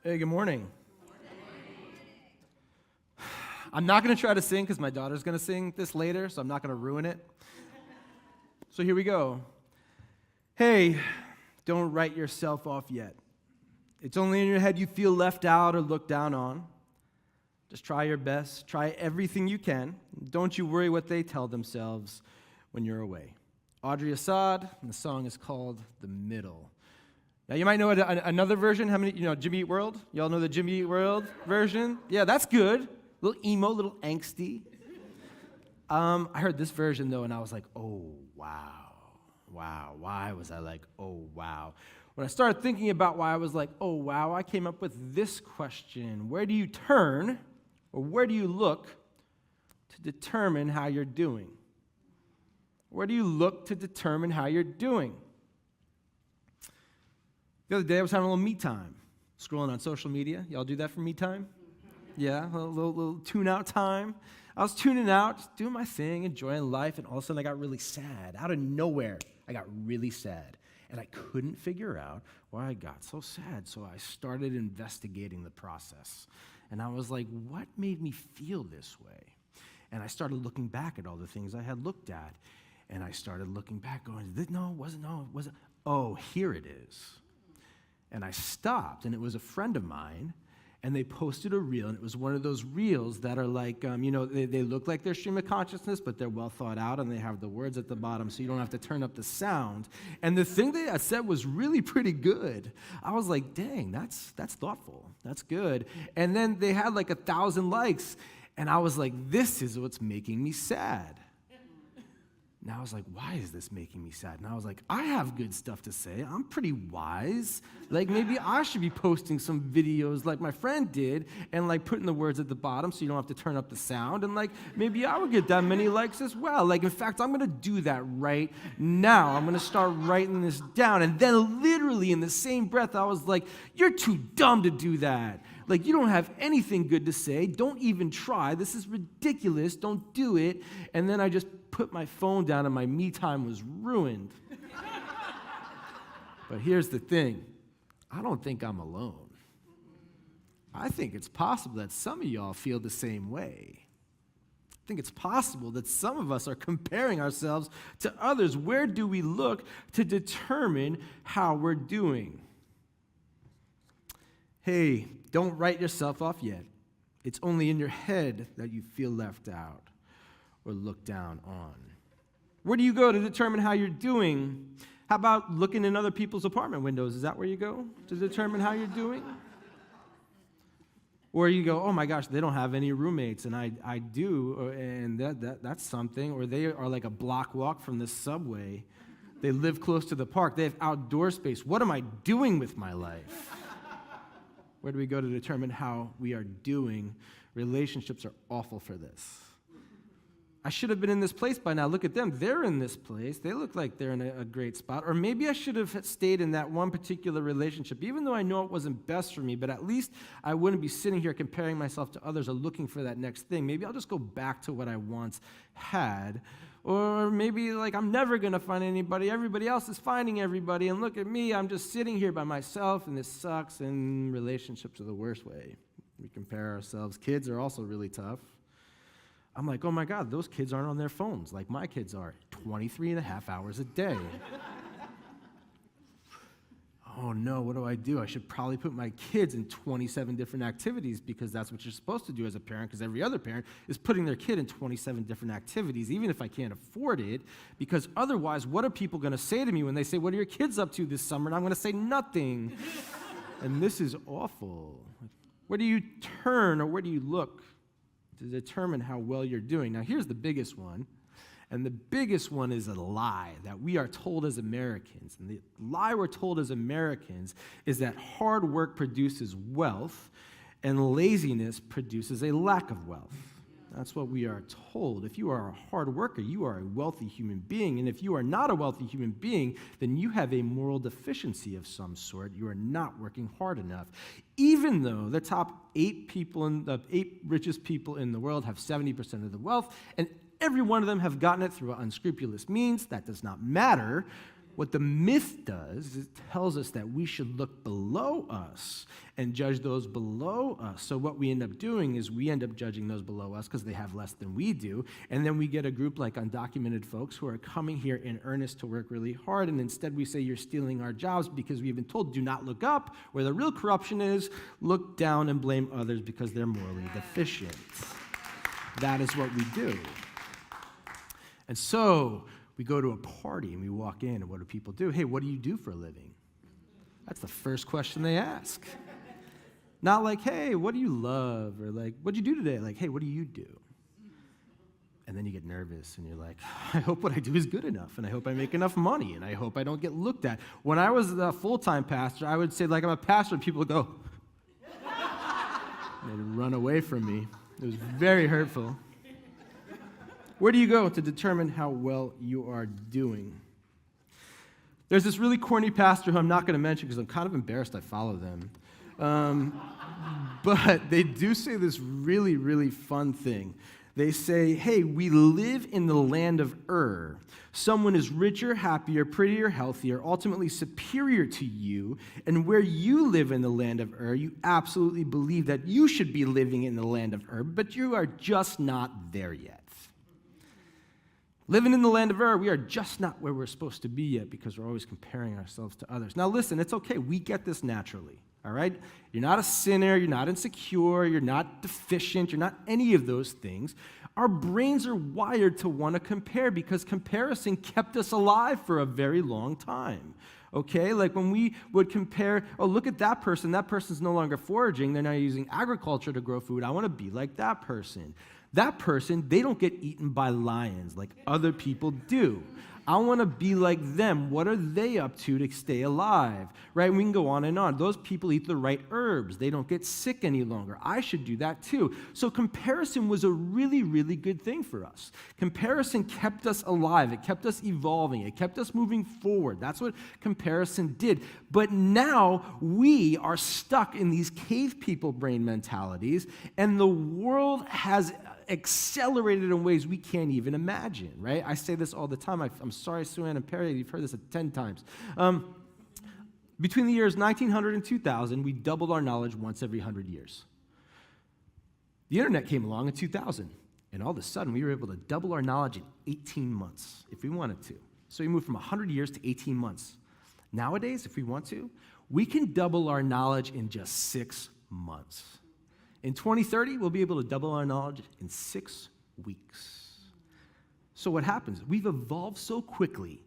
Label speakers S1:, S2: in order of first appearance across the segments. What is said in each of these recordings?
S1: Hey, good morning. I'm not going to try to sing because my daughter's going to sing this later, so I'm not going to ruin it. So here we go. Hey, don't write yourself off yet. It's only in your head you feel left out or looked down on. Just try your best. Try everything you can. Don't you worry what they tell themselves when you're away. Audrey Assad, and the song is called The Middle. Now, you might know another version. How many, Jimmy Eat World? Y'all know the Jimmy Eat World version? Yeah, that's good. A little emo, a little angsty. I heard this version, though, and I was like, oh, wow. Wow. Why was I like, oh, wow? When I started thinking about why I was like, oh, wow, I came up with this question. Where do you turn, or where do you look to determine how you're doing? Where do you look to determine how you're doing? The other day, I was having a little me time, scrolling on social media. Y'all do that for me time? Yeah, a little tune-out time. I was tuning out, just doing my thing, enjoying life, and all of a sudden I got really sad. Out of nowhere, I got really sad. And I couldn't figure out why I got so sad. So I started investigating the process. And I was like, what made me feel this way? And I started looking back at all the things I had looked at. And I started looking back, going, no, it wasn't. Oh, here it is. And I stopped, and it was a friend of mine, and they posted a reel, and it was one of those reels that are like, they look like they're stream of consciousness, but they're well thought out, and they have the words at the bottom, so you don't have to turn up the sound. And the thing they had said was really pretty good. I was like, dang, that's thoughtful. That's good. And then they had like 1,000 likes, and I was like, this is what's making me sad. Now I was like, why is this making me sad? And I was like, I have good stuff to say. I'm pretty wise. Like, maybe I should be posting some videos like my friend did and, like, putting the words at the bottom so you don't have to turn up the sound. And, like, maybe I would get that many likes as well. Like, in fact, I'm going to do that right now. I'm going to start writing this down. And then literally in the same breath, I was like, you're too dumb to do that. Like, you don't have anything good to say. Don't even try. This is ridiculous. Don't do it. And then I just put my phone down and my me time was ruined. But here's the thing. I don't think I'm alone. I think it's possible that some of y'all feel the same way. I think it's possible that some of us are comparing ourselves to others. Where do we look to determine how we're doing? Hey, don't write yourself off yet. It's only in your head that you feel left out or looked down on. Where do you go to determine how you're doing? How about looking in other people's apartment windows? Is that where you go to determine how you're doing? Or you go, oh my gosh, they don't have any roommates, and I do, and that's something. Or they are like a block walk from the subway. They live close to the park. They have outdoor space. What am I doing with my life? Where do we go to determine how we are doing? Relationships are awful for this. I should have been in this place by now. Look at them. They're in this place. They look like they're in a great spot. Or maybe I should have stayed in that one particular relationship, even though I know it wasn't best for me, but at least I wouldn't be sitting here comparing myself to others or looking for that next thing. Maybe I'll just go back to what I once had. Or maybe, like, I'm never going to find anybody. Everybody else is finding everybody. And look at me. I'm just sitting here by myself, and this sucks. And relationships are the worst way. We compare ourselves. Kids are also really tough. I'm like, oh, my God, those kids aren't on their phones like my kids are 23 and a half hours a day. Oh, no, what do? I should probably put my kids in 27 different activities because that's what you're supposed to do as a parent, because every other parent is putting their kid in 27 different activities, even if I can't afford it, because otherwise, what are people going to say to me when they say, what are your kids up to this summer? And I'm going to say nothing. And this is awful. Where do you turn or where do you look to determine how well you're doing? Now, here's the biggest one. And the biggest one is a lie that we are told as Americans. And the lie we're told as Americans is that hard work produces wealth and laziness produces a lack of wealth. That's what we are told. If you are a hard worker, you are a wealthy human being. And if you are not a wealthy human being, then you have a moral deficiency of some sort. You are not working hard enough. Even though the top 8 richest people in the world have 70% of the wealth, and every one of them have gotten it through unscrupulous means, that does not matter. What the myth does is it tells us that we should look below us and judge those below us. So what we end up doing is we end up judging those below us because they have less than we do. And then we get a group like undocumented folks who are coming here in earnest to work really hard. And instead we say, you're stealing our jobs because we've been told, do not look up. Where the real corruption is, look down and blame others because they're morally deficient. That is what we do. And so we go to a party and we walk in, and what do people do? Hey, what do you do for a living? That's the first question they ask. Not like, hey, what do you love? Or like, what'd you do today? Like, hey, what do you do? And then you get nervous and you're like, I hope what I do is good enough, and I hope I make enough money, and I hope I don't get looked at. When I was a full-time pastor, I would say, like, I'm a pastor, and people would go, and they'd run away from me. It was very hurtful. Where do you go to determine how well you are doing? There's this really corny pastor who I'm not going to mention because I'm kind of embarrassed I follow them. But they do say this really, really fun thing. They say, hey, we live in the land of Ur. Someone is richer, happier, prettier, healthier, ultimately superior to you. And where you live in the land of Ur, you absolutely believe that you should be living in the land of Ur, but you are just not there yet. Living in the land of Ur, we are just not where we're supposed to be yet because we're always comparing ourselves to others. Now listen, it's okay. We get this naturally, all right? You're not a sinner. You're not insecure. You're not deficient. You're not any of those things. Our brains are wired to want to compare because comparison kept us alive for a very long time. Okay, like when we would compare, oh, look at that person's no longer foraging, they're now using agriculture to grow food, I want to be like that person. That person, they don't get eaten by lions like other people do. I want to be like them. What are they up to stay alive? Right? We can go on and on. Those people eat the right herbs. They don't get sick any longer. I should do that too. So comparison was a really, really good thing for us. Comparison kept us alive. It kept us evolving. It kept us moving forward. That's what comparison did. But now we are stuck in these cave people brain mentalities, and the world has accelerated in ways we can't even imagine, right? I say this all the time. I'm sorry, Sue-Ann and Perry, you've heard this 10 times. Between the years 1900 and 2000, we doubled our knowledge once every 100 years. The internet came along in 2000, and all of a sudden, we were able to double our knowledge in 18 months, if we wanted to. So we moved from 100 years to 18 months. Nowadays, if we want to, we can double our knowledge in just 6 months. In 2030, we'll be able to double our knowledge in 6 weeks. So what happens? We've evolved so quickly,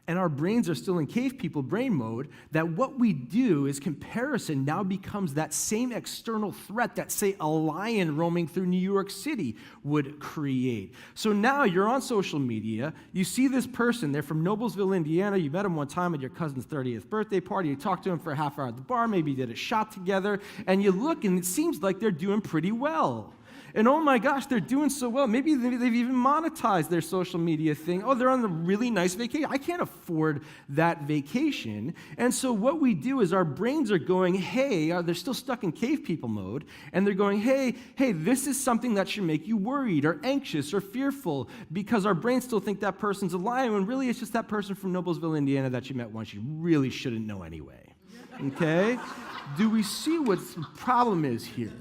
S1: and our brains are still in cave people brain mode, that what we do is comparison now becomes that same external threat that, say, a lion roaming through New York City would create. So now you're on social media, you see this person, they're from Noblesville, Indiana, you met them one time at your cousin's 30th birthday party, you talked to them for a half hour at the bar, maybe you did a shot together, and you look and it seems like they're doing pretty well. And oh my gosh, they're doing so well. Maybe they've even monetized their social media thing. Oh, they're on a really nice vacation. I can't afford that vacation. And so what we do is our brains are going, hey, they're still stuck in cave people mode. And they're going, hey, this is something that should make you worried or anxious or fearful, because our brains still think that person's a lion when really it's just that person from Noblesville, Indiana that you met once you really shouldn't know anyway. Okay? Do we see what the problem is here?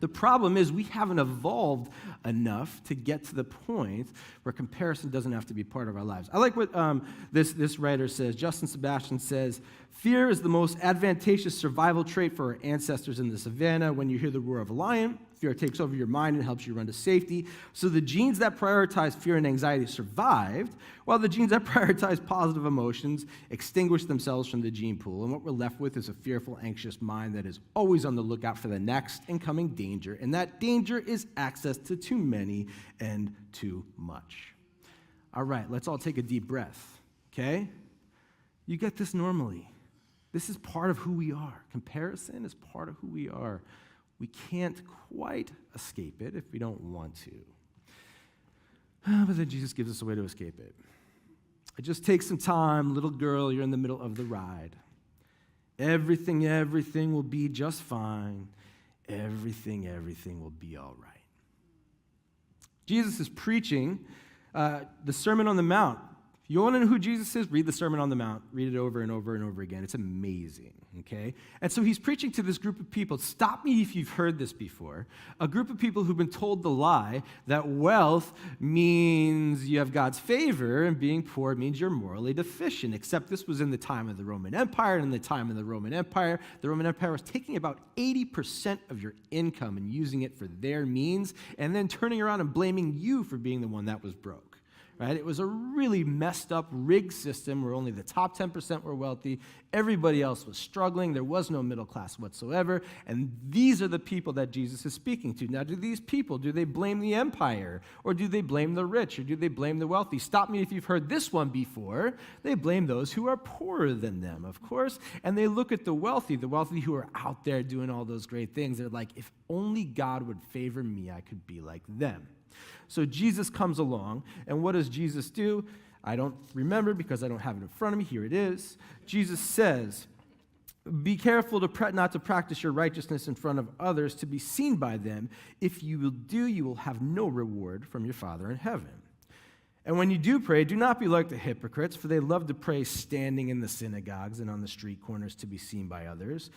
S1: The problem is we haven't evolved enough to get to the point where comparison doesn't have to be part of our lives. I like what this writer says. Justin Sebastian says, fear is the most advantageous survival trait for our ancestors in the savannah. When you hear the roar of a lion, fear takes over your mind and helps you run to safety. So the genes that prioritize fear and anxiety survived, while the genes that prioritize positive emotions extinguished themselves from the gene pool. And what we're left with is a fearful, anxious mind that is always on the lookout for the next incoming danger. And that danger is access to too many and too much. All right, let's all take a deep breath, okay? You get this normally. This is part of who we are. Comparison is part of who we are. We can't quite escape it if we don't want to. But then Jesus gives us a way to escape it. It just takes some time. Little girl, you're in the middle of the ride. Everything will be just fine. Everything will be all right. Jesus is preaching the Sermon on the Mount. If You want to know who Jesus is? Read the Sermon on the Mount. Read it over and over and over again. It's amazing, okay? And so he's preaching to this group of people. Stop me if you've heard this before. A group of people who've been told the lie that wealth means you have God's favor and being poor means you're morally deficient, except this was in the time of the Roman Empire. And in the time of the Roman Empire was taking about 80% of your income and using it for their means and then turning around and blaming you for being the one that was broke. Right? It was a really messed up, rigged system where only the top 10% were wealthy. Everybody else was struggling. There was no middle class whatsoever. And these are the people that Jesus is speaking to. Now, do these people, do they blame the empire? Or do they blame the rich? Or do they blame the wealthy? Stop me if you've heard this one before. They blame those who are poorer than them, of course. And they look at the wealthy who are out there doing all those great things. They're like, if only God would favor me, I could be like them. So Jesus comes along, and what does Jesus do? I don't remember because I don't have it in front of me. Here it is. Jesus says, be careful not to practice your righteousness in front of others to be seen by them. If you will do, you will have no reward from your Father in heaven. And when you do pray, do not be like the hypocrites, for they love to pray standing in the synagogues and on the street corners to be seen by others.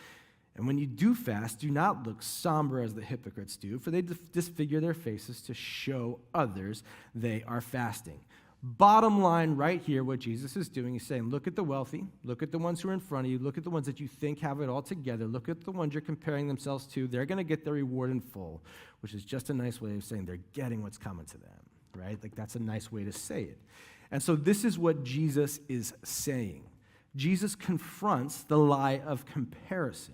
S1: And when you do fast, do not look somber as the hypocrites do, for they disfigure their faces to show others they are fasting. Bottom line right here, what Jesus is doing, he's saying, look at the wealthy, look at the ones who are in front of you, look at the ones that you think have it all together, look at the ones you're comparing themselves to. They're going to get their reward in full, which is just a nice way of saying they're getting what's coming to them, right? Like that's a nice way to say it. And so this is what Jesus is saying. Jesus confronts the lie of comparison.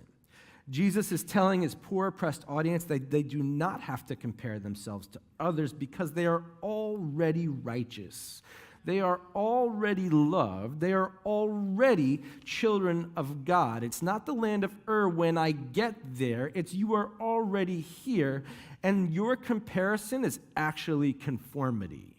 S1: Jesus is telling his poor, oppressed audience that they do not have to compare themselves to others because they are already righteous. They are already loved. They are already children of God. It's not the land of when I get there. It's you are already here, and your comparison is actually conformity.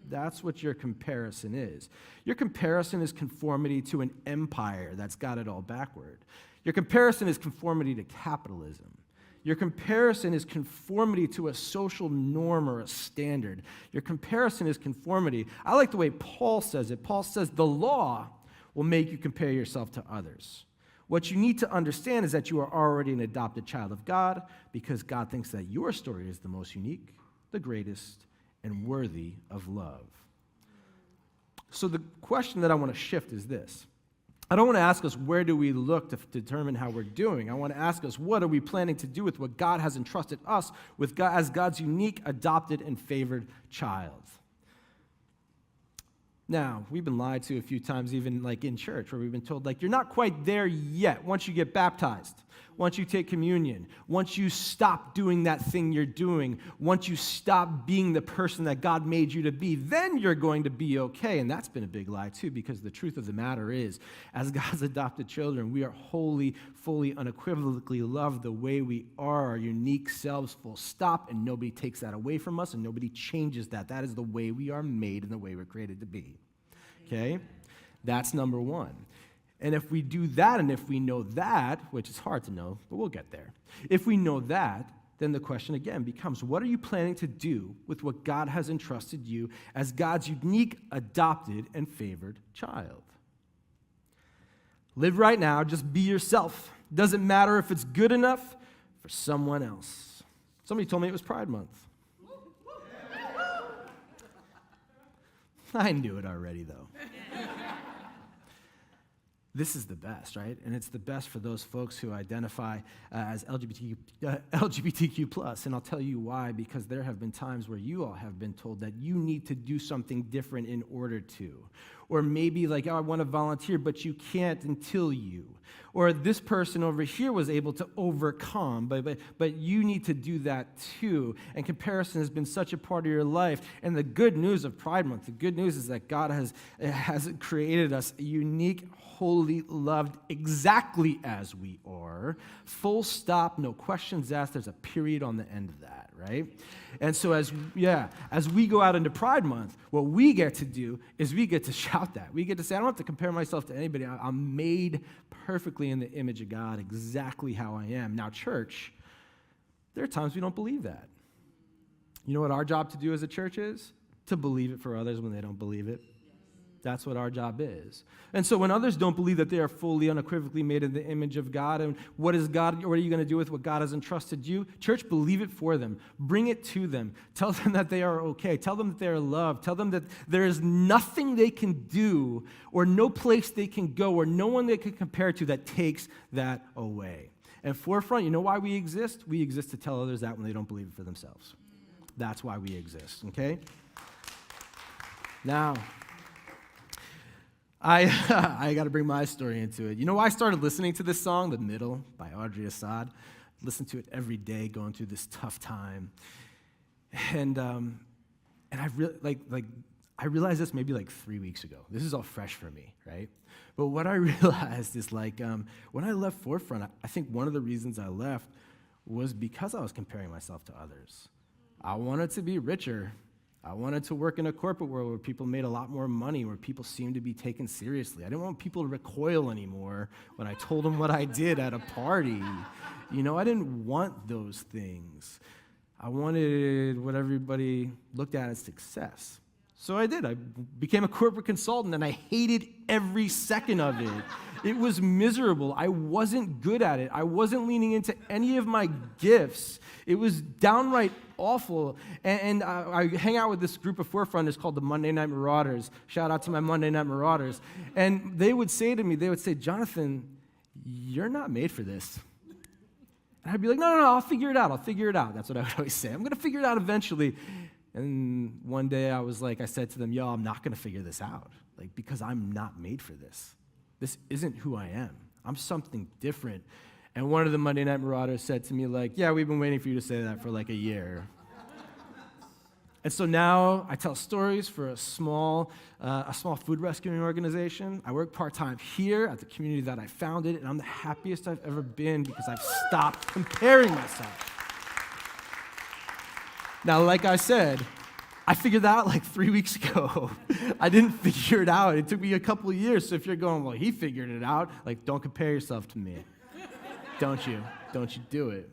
S1: That's what your comparison is. Your comparison is conformity to an empire that's got it all backward. Your comparison is conformity to capitalism. Your comparison is conformity to a social norm or a standard. Your comparison is conformity. I like the way Paul says it. Paul says the law will make you compare yourself to others. What you need to understand is that you are already an adopted child of God because God thinks that your story is the most unique, the greatest, and worthy of love. So the question that I want to shift is this. I don't want to ask us where do we look to determine how we're doing. I want to ask us what are we planning to do with what God has entrusted us with God, as God's unique, adopted, and favored child. Now, we've been lied to a few times, even like in church, where we've been told, like, you're not quite there yet. Once you get baptized, once you take communion, once you stop doing that thing you're doing, once you stop being the person that God made you to be, then you're going to be okay. And that's been a big lie, too, because the truth of the matter is, as God's adopted children, we are wholly, fully, unequivocally loved the way we are, our unique selves, full stop, and nobody takes that away from us, and nobody changes that. That is the way we are made and the way we're created to be. Okay? That's number one. And if we do that, and if we know that, which is hard to know, but we'll get there. If we know that, then the question again becomes, what are you planning to do with what God has entrusted you as God's unique, adopted, and favored child? Live right now, just be yourself. Doesn't matter if it's good enough for someone else. Somebody told me it was Pride Month. I knew it already, though. This is the best, right? And it's the best for those folks who identify as LGBTQ+. And I'll tell you why, because there have been times where you all have been told that you need to do something different in order to. Or maybe like, oh, I want to volunteer, but you can't until you. Or this person over here was able to overcome, but you need to do that too. And comparison has been such a part of your life. And the good news of Pride Month, the good news is that God has created us unique, holy, loved, exactly as we are. Full stop, no questions asked. There's a period on the end of that, right? And so as we go out into Pride Month, what we get to do is we get to shout that. We get to say, I don't have to compare myself to anybody. I'm made perfectly in the image of God, exactly how I am. Now, church, there are times we don't believe that. You know what our job to do as a church is? To believe it for others when they don't believe it. That's what our job is. And so when others don't believe that they are fully, unequivocally made in the image of God, and what are you going to do with what God has entrusted you? Church, believe it for them. Bring it to them. Tell them that they are okay. Tell them that they are loved. Tell them that there is nothing they can do or no place they can go or no one they can compare to that takes that away. And Forefront, you know why we exist? We exist to tell others that when they don't believe it for themselves. That's why we exist, okay? Now, I got to bring my story into it. You know why I started listening to this song, The Middle by Audrey Assad? Listen to it every day going through this tough time. And I realized this maybe like 3 weeks ago. This is all fresh for me, right? But what I realized is when I left Forefront, I think one of the reasons I left was because I was comparing myself to others. I wanted to be richer. I wanted to work in a corporate world where people made a lot more money, where people seemed to be taken seriously. I didn't want people to recoil anymore when I told them what I did at a party. You know, I didn't want those things. I wanted what everybody looked at as success. So I did. I became a corporate consultant, and I hated every second of it. It was miserable. I wasn't good at it. I wasn't leaning into any of my gifts. It was downright awful. And I hang out with this group of Forefronters called the Monday Night Marauders. Shout out to my Monday Night Marauders. And they would say to me, Jonathan, you're not made for this. And I'd be like, no, I'll figure it out. That's what I would always say. I'm going to figure it out eventually. And one day I said to them, yo, I'm not going to figure this out, because I'm not made for this. This isn't who I am. I'm something different. And one of the Monday Night Marauders said to me, yeah, we've been waiting for you to say that for a year. And so now I tell stories for a small food rescuing organization. I work part-time here at the community that I founded, and I'm the happiest I've ever been because I've stopped comparing myself. Now, like I said, I figured that out 3 weeks ago. I didn't figure it out. It took me a couple of years. So if you're going, well, he figured it out, don't compare yourself to me. Don't you? Don't you do it.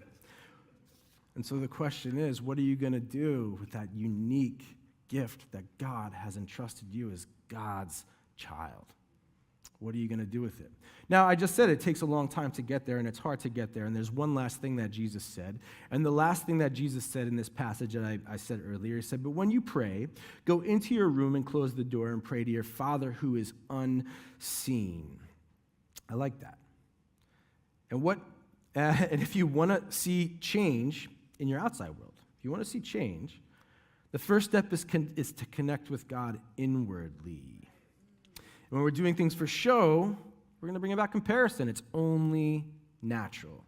S1: And so the question is, what are you going to do with that unique gift that God has entrusted you as God's child? What are you going to do with it? Now, I just said it takes a long time to get there, and it's hard to get there. And there's one last thing that Jesus said. And the last thing that Jesus said in this passage that I said earlier, he said, but when you pray, go into your room and close the door and pray to your Father who is unseen. I like that. And if you want to see change in your outside world, if you want to see change, the first step is to connect with God inwardly. When we're doing things for show, we're going to bring about comparison. It's only natural.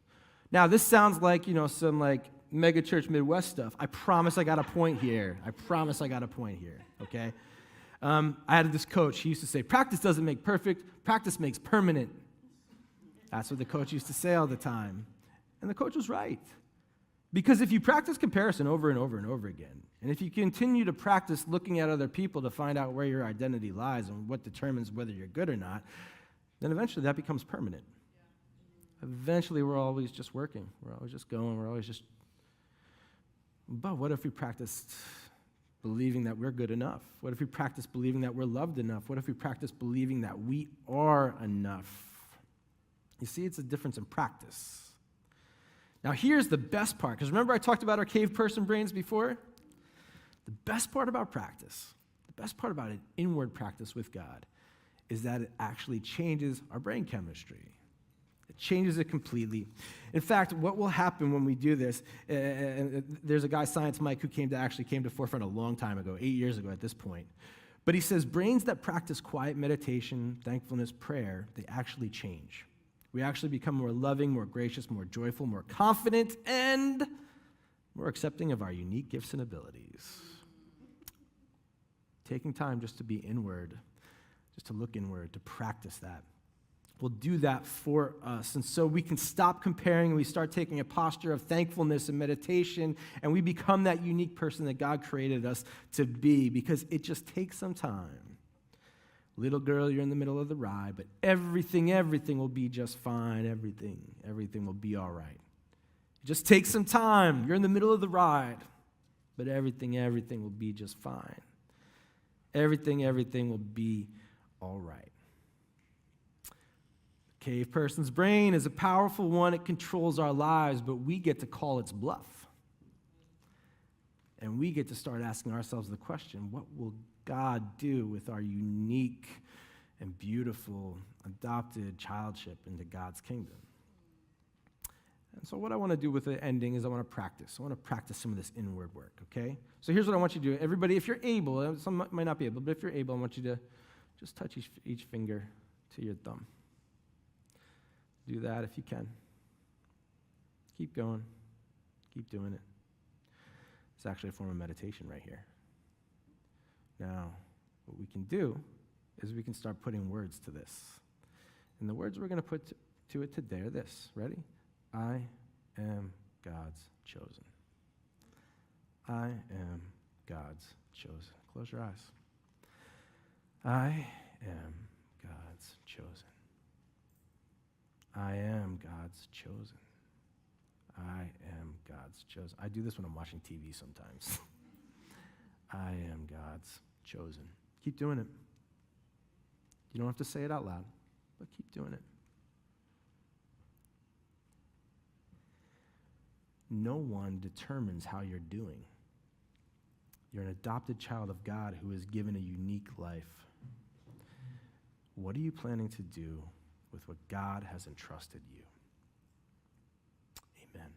S1: Now, this sounds like, some mega church Midwest stuff. I promise I got a point here. Okay? I had this coach. He used to say, practice doesn't make perfect, practice makes permanent. That's what the coach used to say all the time. And the coach was right. Because if you practice comparison over and over and over again, and if you continue to practice looking at other people to find out where your identity lies and what determines whether you're good or not, then eventually that becomes permanent. Yeah. Eventually we're always just working. We're always just going. But what if we practiced believing that we're good enough? What if we practice believing that we're loved enough? What if we practice believing that we are enough? You see, it's a difference in practice. Now, here's the best part, because remember I talked about our cave person brains before? The best part about practice, the best part about an inward practice with God, is that it actually changes our brain chemistry. It changes it completely. In fact, what will happen when we do this, there's a guy, Science Mike, who came to Forefront a long time ago, 8 years ago at this point. But he says brains that practice quiet meditation, thankfulness, prayer, they actually change. We actually become more loving, more gracious, more joyful, more confident, and more accepting of our unique gifts and abilities. Taking time just to be inward, just to look inward, to practice that, will do that for us. And so we can stop comparing, and we start taking a posture of thankfulness and meditation, and we become that unique person that God created us to be, because it just takes some time. Little girl, you're in the middle of the ride, but everything will be just fine. Everything will be all right. It just takes some time. You're in the middle of the ride, but everything will be just fine. Everything will be all right. The cave person's brain is a powerful one. It controls our lives, but we get to call its bluff. And we get to start asking ourselves the question, what will God do with our unique and beautiful adopted childship into God's kingdom? And so what I want to do with the ending is I want to practice. I want to practice some of this inward work, okay? So here's what I want you to do. Everybody, if you're able, some might not be able, but if you're able, I want you to just touch each finger to your thumb. Do that if you can. Keep going. Keep doing it. It's actually a form of meditation right here. Now, what we can do is we can start putting words to this. And the words we're going to put to it today are this. Ready? I am God's chosen. I am God's chosen. Close your eyes. I am God's chosen. I am God's chosen. I am God's chosen. I do this when I'm watching TV sometimes. I am God's chosen. Keep doing it. You don't have to say it out loud, but keep doing it. No one determines how you're doing. You're an adopted child of God who is given a unique life. What are you planning to do with what God has entrusted you? Amen.